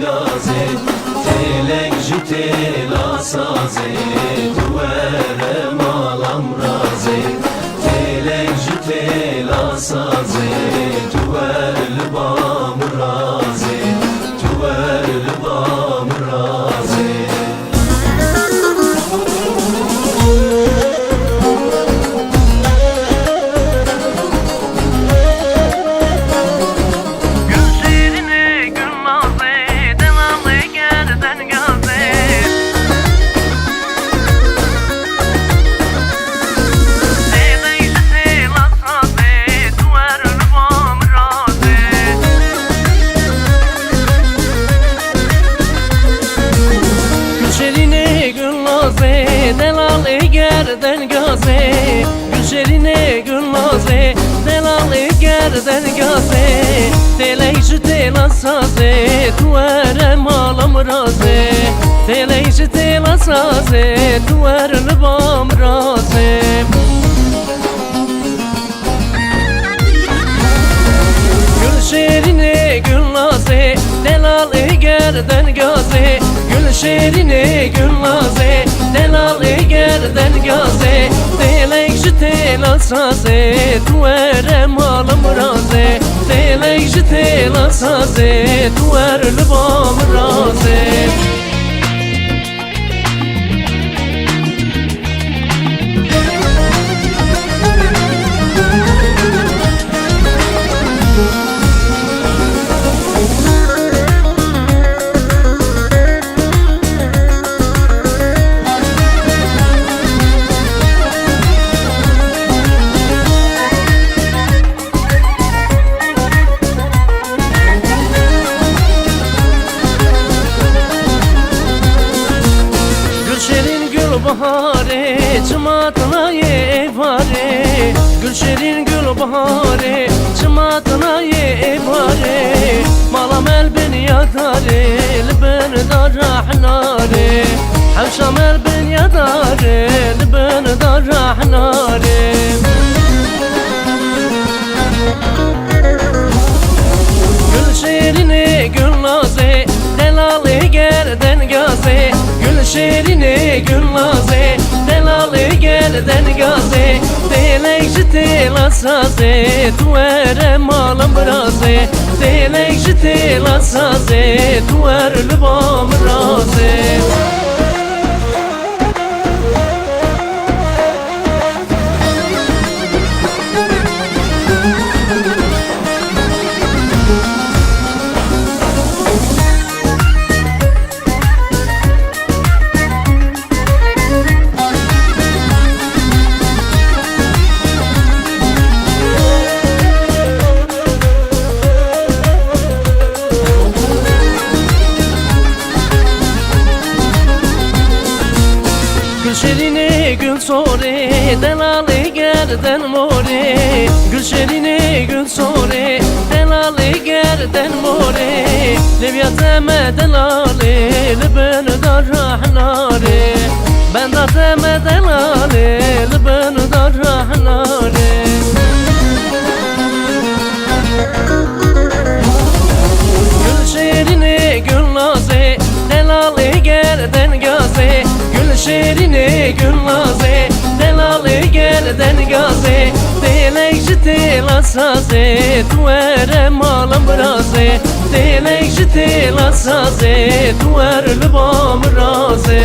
gazê Têlek ji têla sazê Tu were malam razê Têlek ji têla sazê Tu were li bam razê Tu were li bam razê Delalı gerden gaze Gülşerine gülnaze Delalı gerden gaze Teleyşi tela saze Tuvere malam raze Teleyşi tela saze Tuvere libam raze Gülşerine gülnaze Delalı gerden gaze Gülşerine gülnaze Delalı gerden gaze Telekşi tela saze Tuvere malam raze Telekşi tela saze Tuvere libam raze bahare çımatına yevare Gülşerin gül bahare çımatına yevare Malam el ben yadare ben darahnare Havşam el ben yadare ben darahnare Gülşerine gülnaze Delalı gerden gaze Gülşerine gülnaze Delalı gerden gaze Telekşi tela saze Tuvere malam raze Telekşi tela saze Tuvere libam raze Gülşerine gül sore Delalı gerden more Gülşerine gül sore Delalı gerden more Levyateme delalı Libin darahnare Ben dateme delalı Libin darahnare Gülşerine gülnaze Delalı gerden gaze Gülşerine gülnaze Delalı gerden gaze Telekşi tela saze Tuvere malam raze Telekşi tela saze Tuvere libam raze